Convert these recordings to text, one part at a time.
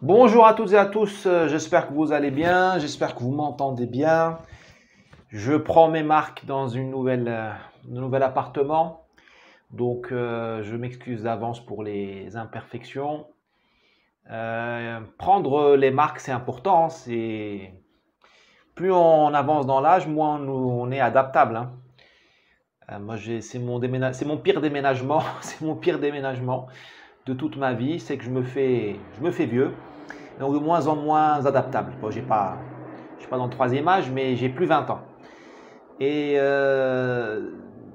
Bonjour à toutes et à tous, j'espère que vous allez bien, j'espère que vous m'entendez bien. Je prends mes marques dans un nouvel appartement, donc je m'excuse d'avance pour les imperfections. Prendre les marques, c'est important, plus on avance dans l'âge, moins on est adaptable, hein. Moi, c'est mon pire déménagement, c'est mon pire déménagement de toute ma vie, c'est que je me fais vieux. Donc de moins en moins adaptable. Bon, je suis pas dans le troisième âge, mais j'ai plus 20 ans. Et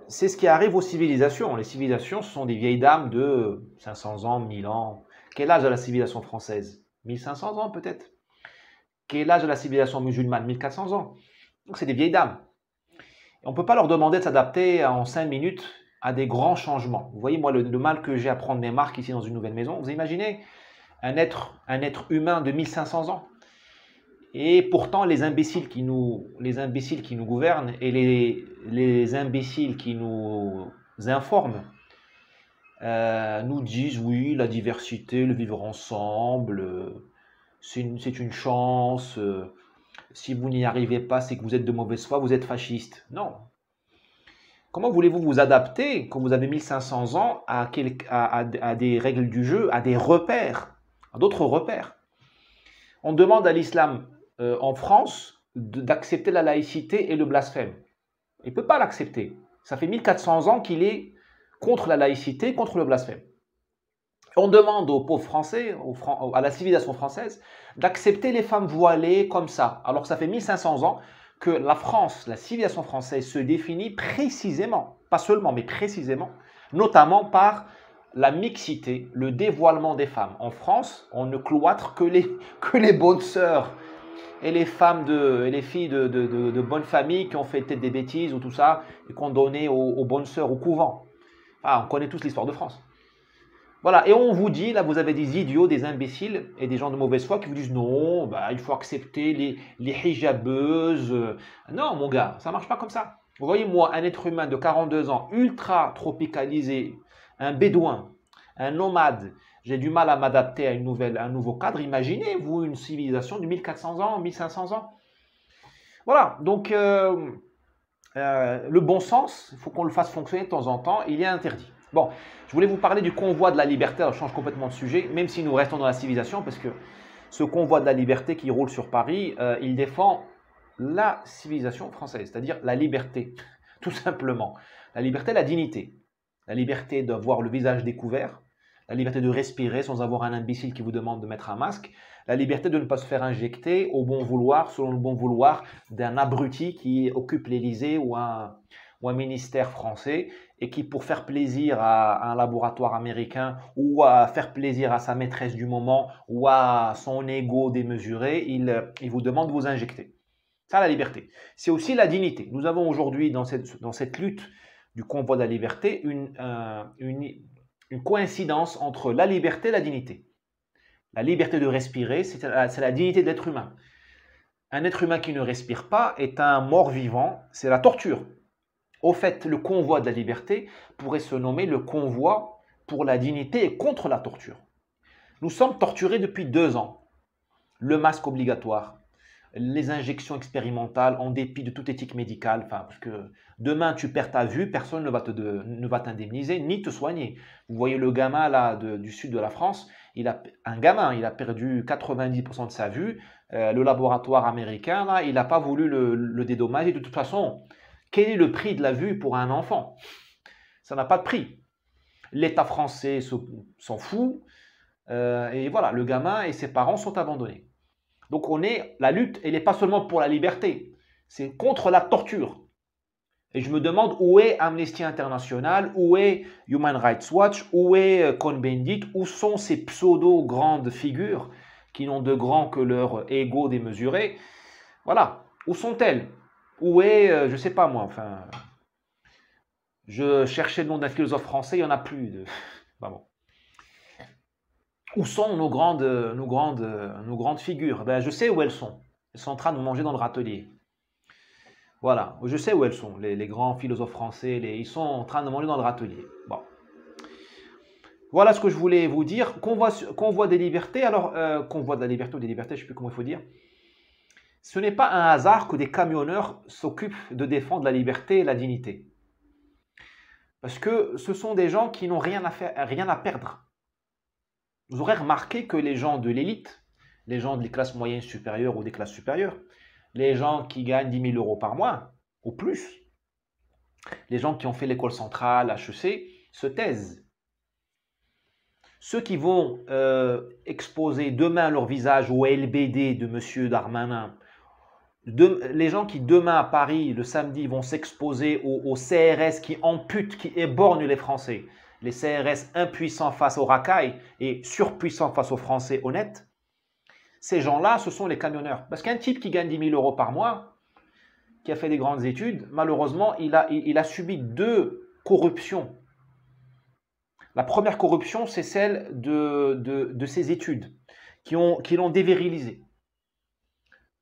c'est ce qui arrive aux civilisations. Les civilisations, ce sont des vieilles dames de 500 ans, 1000 ans. Quel âge a la civilisation française? 1500 ans peut-être. Quel âge a la civilisation musulmane? 1400 ans. Donc c'est des vieilles dames. Et on ne peut pas leur demander de s'adapter en 5 minutes à des grands changements. Vous voyez, moi, le mal que j'ai à prendre mes marques ici dans une nouvelle maison, vous imaginez un être humain de 1500 ans. Et pourtant, les imbéciles qui nous gouvernent et les imbéciles qui nous informent nous disent oui, la diversité, le vivre ensemble, c'est une chance. Si vous n'y arrivez pas, c'est que vous êtes de mauvaise foi, vous êtes fasciste. Non. Comment voulez-vous vous adapter quand vous avez 1500 ans à des règles du jeu, à des repères, à d'autres repères? On demande à l'islam en France d'accepter la laïcité et le blasphème. Il ne peut pas l'accepter. Ça fait 1400 ans qu'il est contre la laïcité, contre le blasphème. On demande aux pauvres Français, à la civilisation française, d'accepter les femmes voilées comme ça, alors que ça fait 1500 ans que la France, la civilisation française se définit précisément, pas seulement, mais précisément, notamment par la mixité, le dévoilement des femmes. En France, on ne cloître que les bonnes sœurs et les femmes et les filles de bonnes familles qui ont fait peut-être des bêtises ou tout ça et qu'on donnait aux bonnes sœurs au couvent. Ah, on connaît tous l'histoire de France. Voilà, et on vous dit, là vous avez des idiots, des imbéciles et des gens de mauvaise foi qui vous disent non, bah, il faut accepter les hijabeuses. Non mon gars, ça ne marche pas comme ça. Vous voyez, moi, un être humain de 42 ans, ultra tropicalisé, un bédouin, un nomade, j'ai du mal à m'adapter à un nouveau cadre. Imaginez-vous une civilisation de 1400 ans, 1500 ans. Voilà, donc le bon sens, il faut qu'on le fasse fonctionner de temps en temps, il est interdit. Bon, je voulais vous parler du convoi de la liberté, alors je change complètement de sujet, même si nous restons dans la civilisation, parce que ce convoi de la liberté qui roule sur Paris, il défend la civilisation française, c'est-à-dire la liberté, tout simplement. La liberté, la dignité. La liberté de voir le visage découvert, la liberté de respirer sans avoir un imbécile qui vous demande de mettre un masque, la liberté de ne pas se faire injecter au bon vouloir, selon le bon vouloir d'un abruti qui occupe l'Élysée ou un ministère français et qui, pour faire plaisir à un laboratoire américain ou à faire plaisir à sa maîtresse du moment ou à son ego démesuré, il vous demande de vous injecter. Ça, la liberté. C'est aussi la dignité. Nous avons aujourd'hui, dans cette lutte du convoi de la liberté, une coïncidence entre la liberté et la dignité. La liberté de respirer, c'est la dignité de l'être humain. Un être humain qui ne respire pas est un mort-vivant, c'est la torture. Au fait, le convoi de la liberté pourrait se nommer le convoi pour la dignité et contre la torture. Nous sommes torturés depuis 2 ans. Le masque obligatoire, les injections expérimentales en dépit de toute éthique médicale, parce que demain tu perds ta vue, personne ne va t'indemniser ni te soigner. Vous voyez le gamin là du sud de la France, il a perdu 90% de sa vue. Le laboratoire américain là, il n'a pas voulu le dédommager. De toute façon, quel est le prix de la vue pour un enfant? Ça n'a pas de prix. L'État français s'en fout. Et voilà, le gamin et ses parents sont abandonnés. Donc la lutte, elle n'est pas seulement pour la liberté, c'est contre la torture. Et je me demande où est Amnesty International, où est Human Rights Watch, où est Cohn-Bendit, où sont ces pseudo-grandes figures qui n'ont de grand que leur ego démesuré. Voilà, où sont-elles? Où est, je ne sais pas moi, enfin, je cherchais le nom d'un philosophe français, il n'y en a plus. Bon. Où sont nos grandes figures? Ben, je sais où elles sont. Elles sont en train de manger dans le râtelier. Voilà, je sais où elles sont, les grands philosophes français, ils sont en train de manger dans le râtelier. Bon. Voilà ce que je voulais vous dire. Convoi des libertés, alors convoi de la liberté ou des libertés, je ne sais plus comment il faut dire. Ce n'est pas un hasard que des camionneurs s'occupent de défendre la liberté et la dignité. Parce que ce sont des gens qui n'ont rien à faire, rien à perdre. Vous aurez remarqué que les gens de l'élite, les gens des classes moyennes supérieures ou des classes supérieures, les gens qui gagnent 10 000 € par mois ou plus, les gens qui ont fait l'école centrale, HEC, se taisent. Ceux qui vont exposer demain leur visage au LBD de M. Darmanin, les gens qui demain à Paris, le samedi, vont s'exposer au CRS qui ampute, qui éborgne les Français, les CRS impuissants face aux racailles et surpuissants face aux Français honnêtes, ces gens-là, ce sont les camionneurs. Parce qu'un type qui gagne 10 000 € par mois, qui a fait des grandes études, malheureusement, il a subi 2 corruptions. La première corruption, c'est celle de ses études, qui l'ont dévirilisé.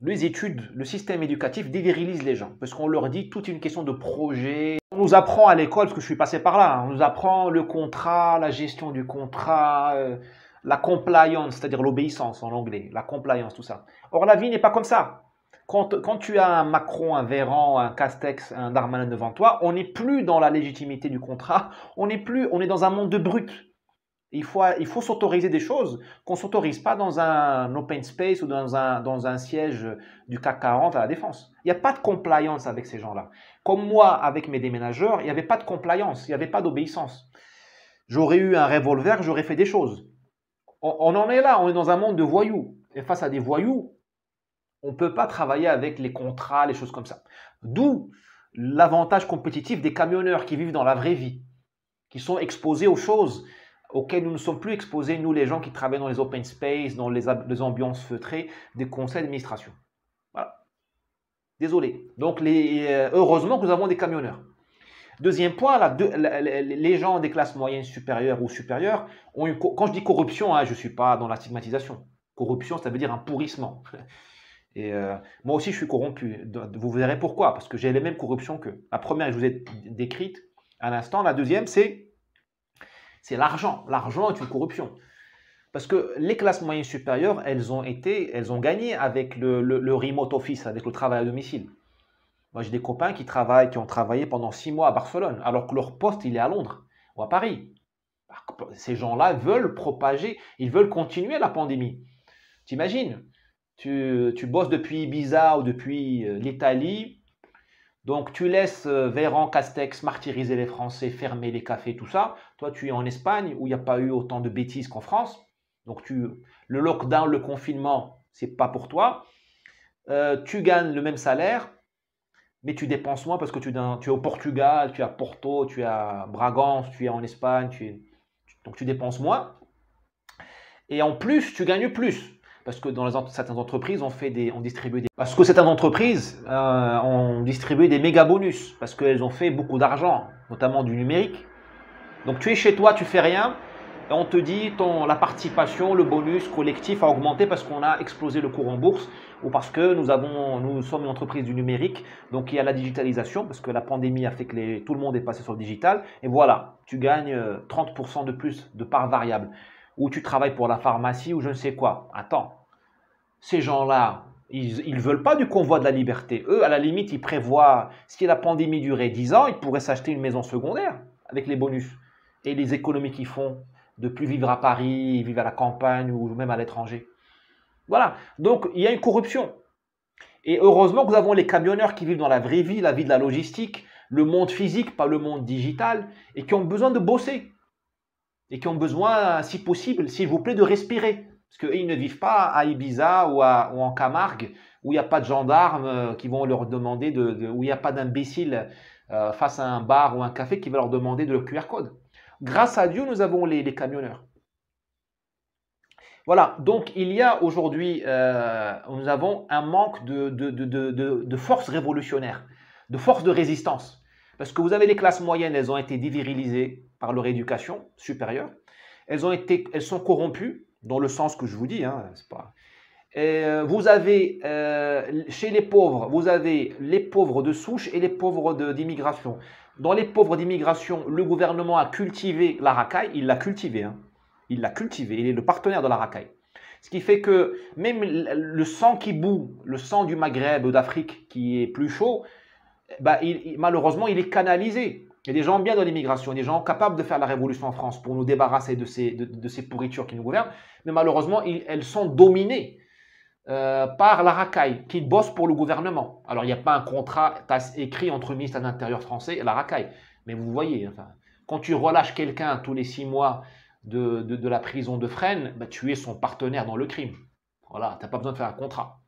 Les études, le système éducatif dévirilise les gens, parce qu'on leur dit toute une question de projet. On nous apprend à l'école, parce que je suis passé par là, on nous apprend le contrat, la gestion du contrat, la compliance, c'est-à-dire l'obéissance en anglais, la compliance, tout ça. Or, la vie n'est pas comme ça. Quand tu as un Macron, un Véran, un Castex, un Darmanin devant toi, on n'est plus dans la légitimité du contrat, on est dans un monde de brut. Il faut s'autoriser des choses qu'on ne s'autorise pas dans un open space ou dans un siège du CAC 40 à la Défense. Il n'y a pas de compliance avec ces gens-là. Comme moi, avec mes déménageurs, il n'y avait pas de compliance, il n'y avait pas d'obéissance. J'aurais eu un revolver, j'aurais fait des choses. On en est là, on est dans un monde de voyous. Et face à des voyous, on ne peut pas travailler avec les contrats, les choses comme ça. D'où l'avantage compétitif des camionneurs qui vivent dans la vraie vie, qui sont exposés aux choses auxquelles nous ne sommes plus exposés, nous les gens qui travaillent dans les open space, dans les ambiances feutrées des conseils d'administration. Voilà. Désolé. Donc, heureusement que nous avons des camionneurs. Deuxième point, les gens des classes moyennes supérieures ou supérieures ont eu, quand je dis corruption, je ne suis pas dans la stigmatisation. Corruption, ça veut dire un pourrissement. Et moi aussi, je suis corrompu. Vous verrez pourquoi, parce que j'ai les mêmes corruptions qu'eux. La première, je vous ai décrite à l'instant. La deuxième, c'est l'argent. L'argent est une corruption. Parce que les classes moyennes supérieures, elles ont gagné avec le remote office, avec le travail à domicile. Moi, j'ai des copains qui ont travaillé pendant 6 mois à Barcelone, alors que leur poste, il est à Londres ou à Paris. Ces gens-là veulent propager, ils veulent continuer la pandémie. T'imagines, tu bosses depuis Ibiza ou depuis l'Italie, donc tu laisses Véran, Castex martyriser les Français, fermer les cafés, tout ça. Toi, tu es en Espagne où il n'y a pas eu autant de bêtises qu'en France. Donc le lockdown, le confinement, c'est pas pour toi. Tu gagnes le même salaire, mais tu dépenses moins parce que tu es au Portugal, tu es à Porto, tu es à Bragance, tu es en Espagne, donc tu dépenses moins. Et en plus, tu gagnes plus. Parce que dans certaines entreprises, on distribue des... Parce que certaines entreprises ont distribué des méga bonus. Parce qu'elles ont fait beaucoup d'argent, notamment du numérique. Donc tu es chez toi, tu fais rien. Et on te dit la participation, le bonus collectif a augmenté parce qu'on a explosé le cours en bourse ou parce que nous sommes une entreprise du numérique. Donc il y a la digitalisation parce que la pandémie a fait que tout le monde est passé sur le digital. Et voilà, tu gagnes 30% de plus de part variable. Ou tu travailles pour la pharmacie ou je ne sais quoi. Attends. Ces gens-là, ils ne veulent pas du convoi de la liberté. Eux, à la limite, ils prévoient, si la pandémie durait 10 ans, ils pourraient s'acheter une maison secondaire avec les bonus. Et les économies qu'ils font de plus vivre à Paris, vivre à la campagne ou même à l'étranger. Voilà. Donc, il y a une corruption. Et heureusement que nous avons les camionneurs qui vivent dans la vraie vie, la vie de la logistique, le monde physique, pas le monde digital, et qui ont besoin de bosser. Et qui ont besoin, si possible, s'il vous plaît, de respirer. Parce qu'ils ne vivent pas à Ibiza ou en Camargue, où il n'y a pas de gendarmes qui vont leur demander, où il n'y a pas d'imbéciles face à un bar ou un café qui va leur demander de leur QR code. Grâce à Dieu, nous avons les camionneurs. Voilà, donc il y a aujourd'hui, nous avons un manque de force révolutionnaire, de force de résistance. Parce que vous avez les classes moyennes, elles ont été dévirilisées par leur éducation supérieure. Elles sont corrompues, dans le sens que je vous dis, c'est pas... vous avez, chez les pauvres, vous avez les pauvres de souche et les pauvres d'immigration. dans les pauvres d'immigration, le gouvernement a cultivé la racaille, il l'a cultivé, hein. Il l'a cultivé, il est le partenaire de la racaille. Ce qui fait que même le sang qui bout, le sang du Maghreb ou d'Afrique qui est plus chaud, bah, malheureusement, il est canalisé. Il y a des gens bien dans l'immigration, des gens capables de faire la révolution en France pour nous débarrasser de ces pourritures qui nous gouvernent, mais malheureusement, elles sont dominées par la racaille, qui bosse pour le gouvernement. Alors, il n'y a pas un contrat écrit entre le ministère de l'Intérieur français et la racaille, mais vous voyez, enfin, quand tu relâches quelqu'un tous les 6 mois de la prison de Fresnes, bah, tu es son partenaire dans le crime. Voilà, tu n'as pas besoin de faire un contrat.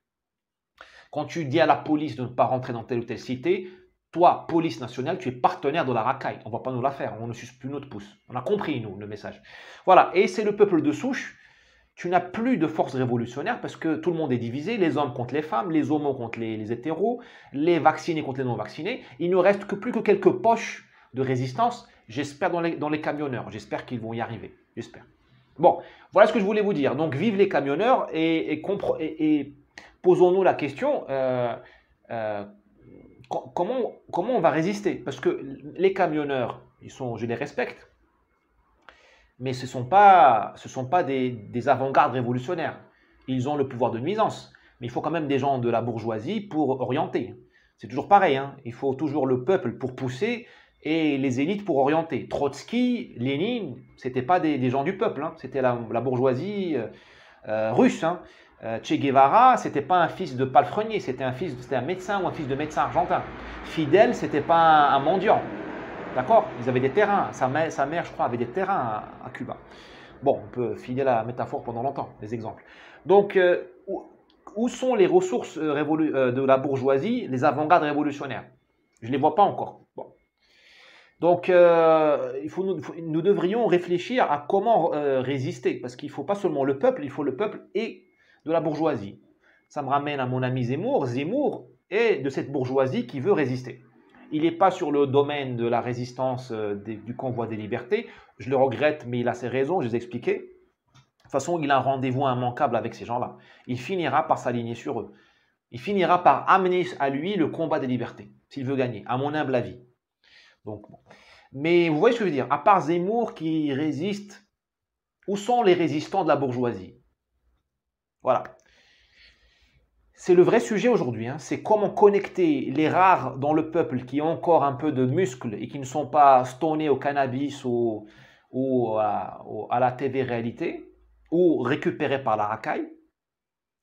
Quand tu dis à la police de ne pas rentrer dans telle ou telle cité, toi, police nationale, tu es partenaire de la racaille. On ne va pas nous la faire, on ne suce plus notre pouce. On a compris, nous, le message. Voilà, et c'est le peuple de souche. Tu n'as plus de force révolutionnaire parce que tout le monde est divisé, les hommes contre les femmes, les homos contre les hétéros, les vaccinés contre les non-vaccinés. Il ne reste plus que quelques poches de résistance, j'espère dans les camionneurs. J'espère qu'ils vont y arriver, j'espère. Bon, voilà ce que je voulais vous dire. Donc, vive les camionneurs et posons-nous la question, comment on va résister? Parce que les camionneurs, je les respecte, mais ce ne sont pas des avant-gardes révolutionnaires. Ils ont le pouvoir de nuisance, mais il faut quand même des gens de la bourgeoisie pour orienter. C'est toujours pareil, hein. Il faut toujours le peuple pour pousser et les élites pour orienter. Trotsky, Lénine, ce n'étaient pas des gens du peuple, hein. C'était la bourgeoisie russe, hein. Che Guevara, c'était pas un fils de palefrenier, c'était un médecin ou un fils de médecin argentin. Fidel, c'était pas un mendiant. D'accord? Ils avaient des terrains. Sa mère, je crois, avait des terrains à Cuba. Bon, on peut filer la métaphore pendant longtemps, les exemples. Donc, où sont les ressources de la bourgeoisie, les avant-gardes révolutionnaires? Je ne les vois pas encore. Bon. Donc, nous devrions réfléchir à comment résister, parce qu'il ne faut pas seulement le peuple, il faut le peuple et de la bourgeoisie. Ça me ramène à mon ami Zemmour. Zemmour est de cette bourgeoisie qui veut résister. Il n'est pas sur le domaine de la résistance du convoi des libertés. Je le regrette, mais il a ses raisons, je les ai expliquées. De toute façon, il a un rendez-vous immanquable avec ces gens-là. Il finira par s'aligner sur eux. Il finira par amener à lui le combat des libertés, s'il veut gagner, à mon humble avis. Donc, bon. Mais vous voyez ce que je veux dire? À part Zemmour qui résiste, où sont les résistants de la bourgeoisie? Voilà. C'est le vrai sujet aujourd'hui, hein. C'est comment connecter les rares dans le peuple qui ont encore un peu de muscles et qui ne sont pas stonés au cannabis ou à la TV réalité, ou récupérés par la racaille,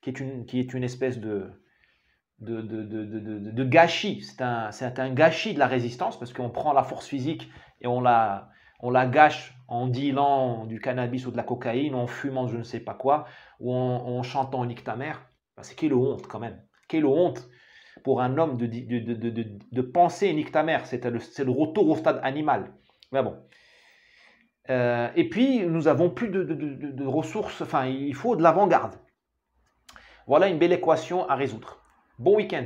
qui est une espèce de gâchis. C'est un gâchis de la résistance parce qu'on prend la force physique et on la gâche en dealant du cannabis ou de la cocaïne, en fumant je ne sais pas quoi, ou en chantant Nique ta mère. C'est quelle honte quand même. Quelle honte pour un homme de penser Nique ta mère. C'est le retour au stade animal. Mais bon. Et puis, nous n'avons plus de ressources. Enfin, il faut de l'avant-garde. Voilà une belle équation à résoudre. Bon week-end.